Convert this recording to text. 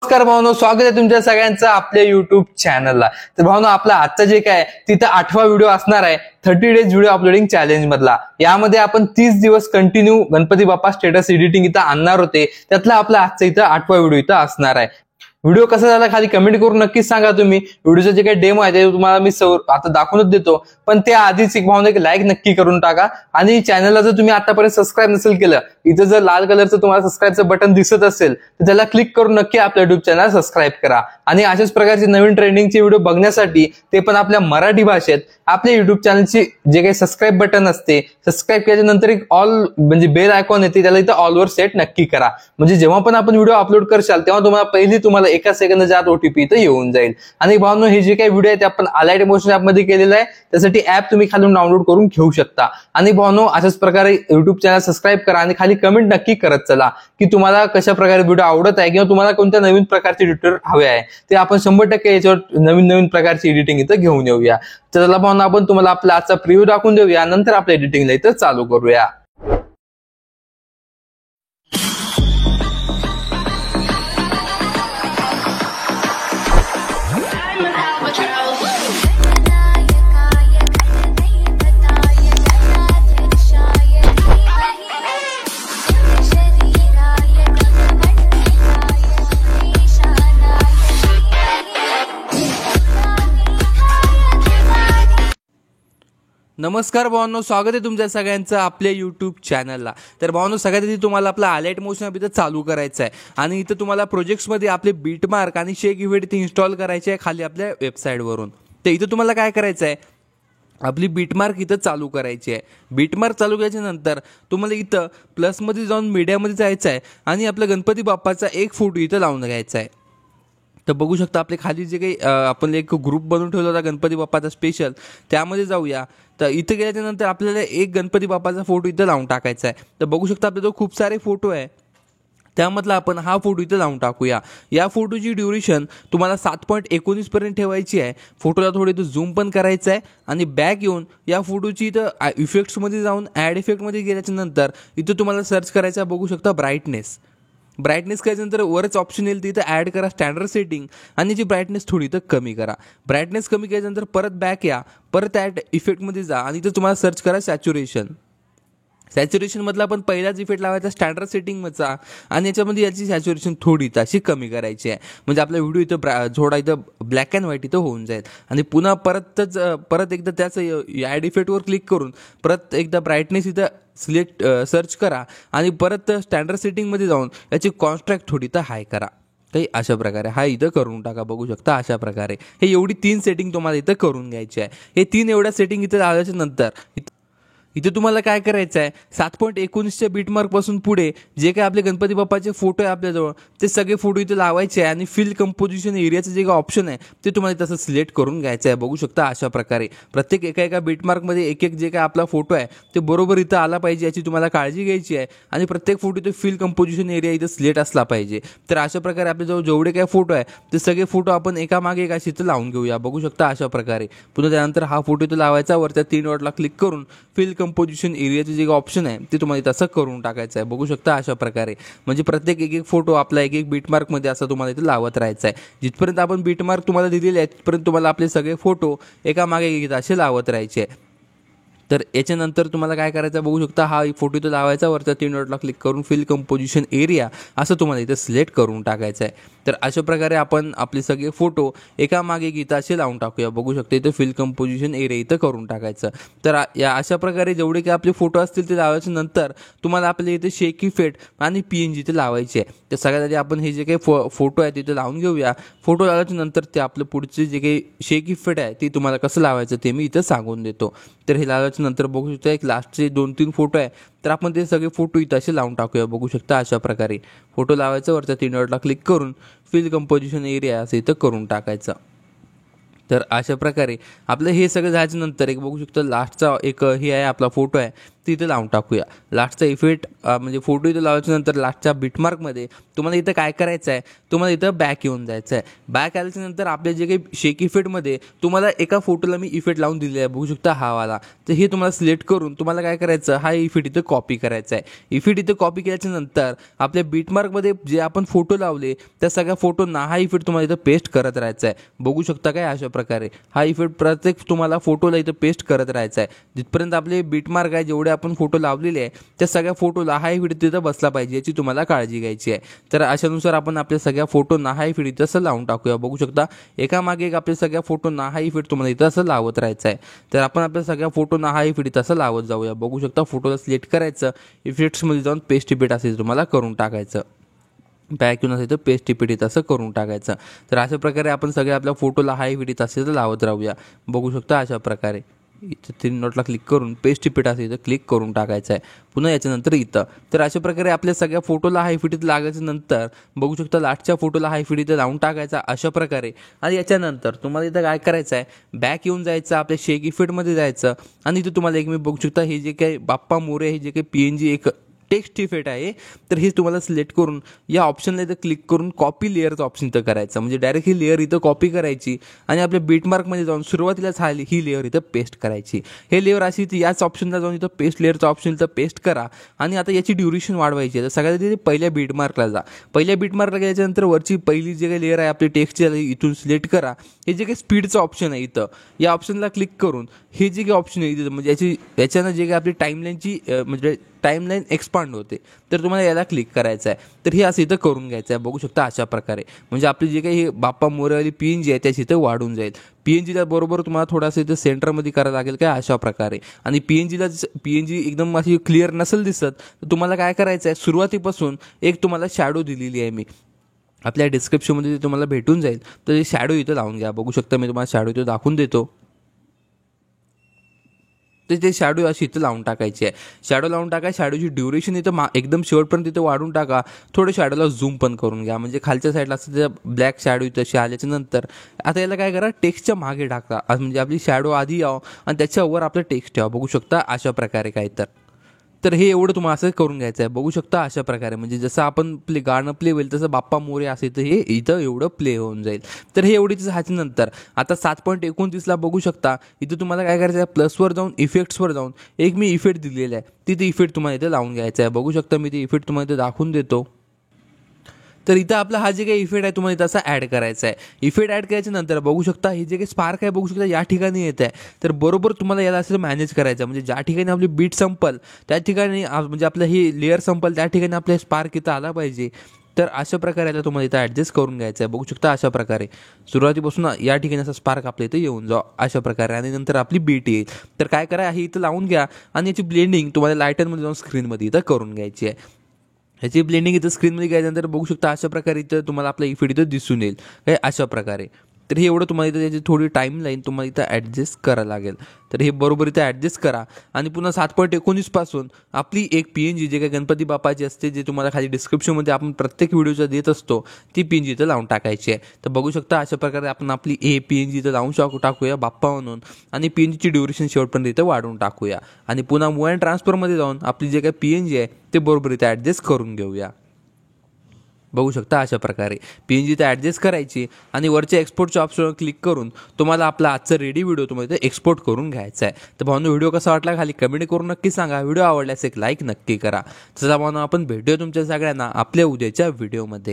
नमस्कार भावनो, स्वागत आहे तुमच्या सगळ्यांचं आपल्या युट्यूब चॅनलला। तर भावनो, आपला आजचा जे काय तिथं 8वा व्हिडिओ असणार आहे 30 डेज व्हिडिओ अपलोडिंग चॅलेंज मधला। यामध्ये आपण 30 दिवस continue Ganpati Bappa status editing इथं आणणार होते, त्यातला आपला आजचा इथं 8वा व्हिडिओ इथं असणार आहे। व्हिडिओ कसा झाला खाली कमेंट करून नक्कीच सांगा तुम्ही। व्हिडिओचे जे काही डेमो आहे ते तुम्हाला मी आता दाखवूनच देतो, पण त्या आधीच एक भावना एक लाईक नक्की करून टाका। आणि चॅनलला जर तुम्ही आतापर्यंत सबस्क्राईब नसेल केलं, इथं जर लाल कलरचं तुम्हाला सबस्क्राईबचं बटन दिसत असेल तर त्याला क्लिक करून नक्की आपल्या युट्यूब चॅनल सबस्क्राईब करा। आणि अशाच प्रकारचे नवीन ट्रेंडिंगचे व्हिडिओ बघण्यासाठी ते पण आपल्या मराठी भाषेत आपल्या युट्यूब चॅनलची जे काही सबस्क्राईब बटन असते, सबस्क्राईब केल्यानंतर एक ऑल म्हणजे बेल आयकॉन येते, त्याला इथं ऑलवर सेट नक्की करा। म्हणजे जेव्हा पण आपण व्हिडिओ अपलोड करशाल तेव्हा तुम्हाला एका सेकंदाच्या आत ओटीपी इथं येऊन जाईल। आणि भावनो, हे जे काही व्हिडिओ आहे ते आपण अलाइट मोशन ऍप मध्ये केलेलं आहे, त्यासाठी ऍप तुम्ही खालून डाउनलोड करून घेऊ शकता। आणि भावनो, अशाच प्रकारे युट्यूब चॅनल सबस्क्राईब करा आणि खाली कमेंट नक्की करत चला की तुम्हाला कशा प्रकारे व्हिडिओ आवडत आहे किंवा तुम्हाला कोणत्या नवीन प्रकारचे एडिटर हवे आहे, ते आपण 100% याच्यावर नवीन प्रकारची एडिटिंग इथं घेऊन येऊया। चला भावनो, आपण तुम्हाला आपला आजचा प्रिव्ह्यू दाखवून देऊया, नंतर आपल्या एडिटिंगला इथं चालू करूया। नमस्कार भावांनो, स्वागत आहे तुमच्या सगळ्यांचं आपल्या युट्यूब चॅनलला। तर भावांनो, सगळ्यात आधी तुम्हाला आपला अलाइट मोशन ॲप इथं चालू करायचं आहे आणि इथं तुम्हाला प्रोजेक्ट्समध्ये आपले बीटमार्क आणि शेक इव्हेंट इथे इन्स्टॉल करायचे आहे खाली आपल्या वेबसाईटवरून। तर इथं तुम्हाला काय करायचं आहे, आपली बीटमार्क इथं चालू करायची आहे। बीटमार्क चालू केल्यानंतर तुम्हाला इथं प्लसमध्ये जाऊन मीडियामध्ये जायचं आहे आणि आपल्या गणपती बाप्पाचा एक फोटो इथं लावून घ्यायचा आहे। तर बघू शकता आपले खाली जे काही आपण एक ग्रुप बनवून ठेवला होता गणपती बाप्पाचा स्पेशल, त्यामध्ये जाऊया। तर इथं गेल्यानंतर आपल्याला एक गणपती बाप्पाचा फोटो इथं लावून टाकायचा आहे। तर बघू शकता आपल्याजवळ खूप सारे फोटो आहे, त्यामधला आपण हा फोटो इथं लावून टाकूया। या फोटोची ड्युरेशन तुम्हाला 7.19 पर्यंत ठेवायची आहे। फोटोला थोडं इथं झूम पण करायचं आहे आणि बॅक येऊन या फोटोची इथं इफेक्ट्समध्ये जाऊन ॲड इफेक्टमध्ये गेल्याच्या नंतर इथं तुम्हाला सर्च करायचं आहे, बघू शकता ब्राईटनेस केल्यानंतर वरच ऑप्शन येईल, तिथं ॲड करा स्टँडर्ड सेटिंग आणि याची ब्राईटनेस थोडी इथं कमी करा। ब्राईटनेस कमी केल्यानंतर परत बॅक या, परत ॲड इफेक्टमध्ये जा आणि इथं तुम्हाला सर्च करा सॅच्युरेशनमधला आपण पहिलाच इफेक्ट लावायचा स्टँडर्ड सेटिंगचा आणि याच्यामध्ये याची सॅच्युरेशन थोडी अशी कमी करायची आहे। म्हणजे आपला व्हिडिओ इथं थोडा इथं ब्लॅक अँड व्हाईट इथं होऊन जाईल। आणि पुन्हा परत एकदा त्याचं ॲड इफेक्टवर क्लिक करून परत एकदा ब्राईटनेस इथं सर्च करा आणि परत स्टँडर्ड सेटिंगमध्ये जाऊन याची कॉन्ट्रॅस्ट थोडी इथं हाय करा। काही अशा प्रकारे हा इथं करून टाका, बघू शकता अशा प्रकारे। हे एवढी 3 सेटिंग तुम्हाला इथं करून घ्यायची आहे। हे 3 एवढ्या सेटिंग इथं आल्याच्या नंतर इथे तुम्हाला काय करायचं आहे, 7.19च्या बीटमार्क पासून पुढे जे काही आपले गणपती बाप्पाचे फोटो आहे आपल्याजवळ, ते सगळे फोटो इथे लावायचे आहे आणि फिल कंपोजिशन एरियाचं जे काही ऑप्शन आहे ते तुम्हाला तसं सिलेक्ट करून घ्यायचं आहे। बघू शकता अशा प्रकारे प्रत्येक एका बीटमार्कमध्ये एक जे काही आपला फोटो आहे ते बरोबर इथं आला पाहिजे, याची तुम्हाला काळजी घ्यायची आहे। आणि प्रत्येक फोटो इथं फिल कंपोजिशन एरिया इथं सिलेक्ट असला पाहिजे। तर अशा प्रकारे आपल्याजवळ जेवढे काही फोटो आहे ते सगळे फोटो आपण एकामागे एक अशी इथं लावून घेऊया, बघू शकता अशा प्रकारे। पुन्हा त्यानंतर हा फोटो इथं लावायचा, वरच्या 3 डॉटला क्लिक करून फिल कंपोजिशन एरियाचे जे ऑप्शन आहे ते तुम्हाला तसं करून टाकायचं आहे, बघू शकता अशा प्रकारे। म्हणजे प्रत्येक एक फोटो आपला एक बीटमार्कमध्ये असं तुम्हाला इथे लावत राहायचं आहे। जिथपर्यंत आपण बीटमार्क तुम्हाला दिलेले आहे तिथपर्यंत तुम्हाला आपले सगळे फोटो एकामागे एक असे लावत राहायचे आहे। तर याच्यानंतर तुम्हाला काय करायचं, बघू शकता हा फोटो इथं लावायचा, वरच्या 3 डॉटला क्लिक करून फिल कंपोजिशन एरिया असं तुम्हाला इथं सिलेक्ट करून टाकायचं आहे। तर अशा प्रकारे आपण आपले सगळे फोटो एकामागे एक इथं असे लावून टाकूया, बघू शकता इथं फिल कंपोजिशन एरिया इथं करून टाकायचं। तर या अशा प्रकारे जेवढे काही आपले फोटो असतील ते लावायच्या नंतर तुम्हाला आपल्या इथे शेक इफेक्ट आणि PNG इथे लावायचे आहे। तर सगळ्यात आधी आपण हे जे काही फोटो आहे तिथे लावून घेऊया। फोटो लावल्याच्या नंतर ते आपलं पुढचे जे काही शेक इफेक्ट आहे ते तुम्हाला कसं लावायचं ते मी इथं सांगून देतो। तर हे लावायच्या नंतर बघू शकता एक लास्टचे 2-3 फोटो आहे, तर आपण ते सगळे फोटो इथं असे लावून टाकूया, बघू शकता अशा प्रकारे। फोटो लावायचं, वरच्या 3 डॉटला क्लिक करून फिल कंपोजिशन एरिया असं इथं करून टाकायचं। तर अशा प्रकारे आपलं हे सगळं झाल्याच्या नंतर एक बघू शकता लास्टचा एक हे आहे आपला फोटो आहे, ती इथं लावून टाकूया. लास्टचा इफेक्ट म्हणजे फोटो इथं लावायच्या नंतर लास्टच्या बिटमार्कमध्ये तुम्हाला इथं काय करायचं आहे, तुम्हाला इथं बॅक येऊन जायचं आहे. बॅक आल्याच्यानंतर आपल्या जे काही शेक इफेक्टमध्ये तुम्हाला एका फोटोला मी इफेक्ट लावून दिलेला आहे, बघू शकता हा वाला. तर हे तुम्हाला सिलेक्ट करून तुम्हाला काय करायचं, हा इफेक्ट इथं कॉपी करायचा आहे. इफेक्ट इथं कॉपी केल्याच्या नंतर आपल्या बिटमार्कमध्ये जे आपण फोटो लावले त्या सगळ्या फोटोंना हा इफेक्ट तुम्हाला इथं पेस्ट करत राहायचा आहे. बघू शकता काय अशा प्रकारे हा इफेक्ट प्रत्येक तुम्हाला फोटोला इथं पेस्ट करत राहायचा आहे. जिथपर्यंत आपले बिटमार्क आहे, जेवढे आपण फोटो लावलेले आहे त्या सगळ्या फोटोला हा इफेक्ट तिथं बसला पाहिजे याची तुम्हाला काळजी घ्यायची आहे. तर अशानुसार आपण आपल्या सगळ्या फोटोंना हा इफेक्ट इथं असं लावून टाकूया. बघू शकता एकामागे एक आपल्या सगळ्या फोटोंना हा इफेक्ट तुम्हाला इथं असं लावत राहायचं आहे. तर आपण आपल्या सगळ्या फोटोंना हा इफेक्ट इथं असं लावत जाऊया. बघू शकता फोटोला सिलेक्ट करायचं, इफेक्ट्समध्ये जाऊन पेस्ट इफेक्ट असेल तुम्हाला करून टाकायचं. बॅक येऊन असेल तर पेस्ट इफेक्ट असं करून टाकायचं. तर अशा प्रकारे आपण सगळ्या आपल्या फोटोला हा इफेक्ट असेल तर लावत राहूया. बघू शकता अशा प्रकारे इथं 3 डॉटला क्लिक करून पेस्ट इफेक्ट असेल तर क्लिक करून टाकायचं आहे. पुन्हा याच्यानंतर इथं. तर अशा प्रकारे आपल्या सगळ्या फोटोला हा इफेक्ट लागायच्या नंतर बघू शकता लास्टच्या फोटोला हा इफेक्ट इथं लावून टाकायचा अशा प्रकारे. आणि याच्यानंतर तुम्हाला इथं काय करायचं आहे, बॅक येऊन जायचं, आपल्या शेक इफेक्टमध्ये जायचं आणि इथं तुम्हाला एक मी बघू शकता हे जे काही बाप्पा मोरे हे जे काही PNG एक टेक्स्ट इफेक्ट आहे, तर हे तुम्हाला सिलेक्ट करून या ऑप्शनला इथं क्लिक करून कॉपी लेअरचं ऑप्शन इथं करायचं. म्हणजे डायरेक्ट ही लेअर इथं कॉपी करायची आणि आपल्या बिटमार्कमध्ये जाऊन सुरुवातीलाच ही लेअर इथं पेस्ट करायची. हे लेअर अशी याच ऑप्शनला जाऊन इथं पेस्ट लेअरचं ऑप्शन इथं पेस्ट करा. आणि आता याची ड्युरेशन वाढवायची आहे. तर सगळ्यात आधी पहिल्या बिटमार्कला जा. पहिल्या बिटमार्कला गेल्याच्यानंतर वरची पहिली जे काही लेअर आहे आपली टेक्स्टची इथून सिलेक्ट करा. हे जे काही स्पीडचं ऑप्शन आहे इथं या ऑप्शनला क्लिक करून हे जे काही ऑप्शन आहे इथं म्हणजे याच्यानं जे काही आपली टाईमलाईनची म्हणजे टाईमलाईन एक्सपांड होते, तर तुम्हाला याला क्लिक करायचं आहे. तर हे असं इथं करून घ्यायचं आहे. बघू शकता अशा प्रकारे म्हणजे आपली जे काही बाप्पा मोरेवाली PNG आहे त्याची इथं वाढून जाईल. PNGला बरोबर तुम्हाला थोडंसं इथं सेंटरमध्ये करायला लागेल काय अशा प्रकारे. आणि PNG एकदम अशी क्लिअर नसेल दिसत तर तुम्हाला काय करायचं आहे, सुरुवातीपासून एक तुम्हाला शॅडो दिलेली आहे मी आपल्या डिस्क्रिप्शनमध्ये तुम्हाला भेटून जाईल. तर शॅडो इथं लावून घ्या. बघू शकता मी तुम्हाला शॅडो इथं दाखवून देतो. तर ते शॅडो अशी इथं लावून टाकायची आहे. शॅडो लावून टाका. शॅडोची ड्युरेशन इथं एकदम शेवटपर्यंत इथं वाढून टाका. थोडं शॅडोला झूम पण करून घ्या. म्हणजे खालच्या साईडला असं त्या ब्लॅक शॅडो तशी आल्याच्या नंतर आता याला काय करा, टेक्स्टच्या मागे टाका. म्हणजे आपली शॅडो आधी यावं आणि त्याच्यावर आपलं टेक्स्ट यावं. बघू शकता अशा प्रकारे काय तर हे एवढं तुम्हाला असं करून घ्यायचं आहे. बघू शकता अशा प्रकारे म्हणजे जसं आपण गाणं प्ले होईल तसं बाप्पा मोरे असेल तर हे इथं एवढं प्ले होऊन जाईल. तर हे एवढीच ह्याच्यानंतर आता 7.29ला बघू शकता इथं तुम्हाला काय करायचं आहे, प्लसवर जाऊन इफेक्ट्सवर जाऊन एक मी इफेक्ट दिलेला आहे, तिथे इफेक्ट तुम्हाला इथं लावून घ्यायचा आहे. बघू शकता मी ते इफेक्ट तुम्हाला इथं दाखवून देतो. तर इथं आपला हा जे काही इफेक्ट आहे तुम्हाला इथं असा ॲड करायचा आहे. इफेक्ट ॲड करायच्या नंतर बघू शकता हे जे काही स्पार्क आहे बघू शकता या ठिकाणी येत आहे. तर बरोबर तुम्हाला याला असं मॅनेज करायचं म्हणजे ज्या ठिकाणी आपली बीट संपल त्या ठिकाणी म्हणजे आपलं ही लेअर संपल त्या ठिकाणी आपला स्पार्क इथं आला पाहिजे. तर अशा प्रकारे याला तुम्हाला इथं ॲडजस्ट करून घ्यायचं आहे. बघू शकता अशा प्रकारे सुरुवातीपासून या ठिकाणी असा स्पार्क आपल्या इथं येऊन जाऊ अशा प्रकारे आणि नंतर आपली बीट येईल. तर काय करा, हे इथं लावून घ्या आणि याची ब्लेंडिंग तुम्हाला लायटरमध्ये जाऊन स्क्रीनमध्ये इथं करून घ्यायची आहे. ह्याची ब्लेंडिंग इथं स्क्रीनमध्ये घ्यायच्यानंतर बघू शकता अशा प्रकारे इथं तुम्हाला आपला इफेक्ट इथं दिसून येईल काय अशा प्रकारे. तर हे एवढं तुम्हाला इथं त्याची थोडी टाईमलाईन तुम्हाला इथं ॲडजस्ट करावं लागेल. तर हे बरोबर इथं ॲडजस्ट करा आणि पुन्हा 7.19 पासून आपली एक PNG जे काही गणपती बाप्पाची असते जे तुम्हाला खाली डिस्क्रिप्शनमध्ये आपण प्रत्येक व्हिडिओचा देत असतो ती PNG इथं लावून टाकायची आहे. तर बघू शकता अशा प्रकारे आपण आपली PNG इथं लावून टाकूया बाप्पा म्हणून आणि PNGची ड्युरेशन शेवटपर्यंत इथं वाढवून टाकूया आणि पुन्हा मूव अँड ट्रान्सफरमध्ये जाऊन आपली जे काही PNG आहे ते बरोबर इथं ॲडजस्ट करून घेऊया. बघू शकता अशा प्रकारे PNG इथं ॲडजस्ट करायची आणि वरच्या एक्सपोर्टच्या ऑप्शनवर क्लिक करून तुम्हाला आपला आजचा रेडी व्हिडिओ तुम्हाला इथं एक्सपोर्ट करून घ्यायचा आहे. तर भावनो व्हिडिओ कसा वाटला खाली कमेंट करून नक्की सांगा. व्हिडिओ आवडल्यास एक लाईक नक्की करा. चला भावनो आपण भेटूया तुमच्या सगळ्यांना आपल्या उद्याच्या व्हिडिओमध्ये.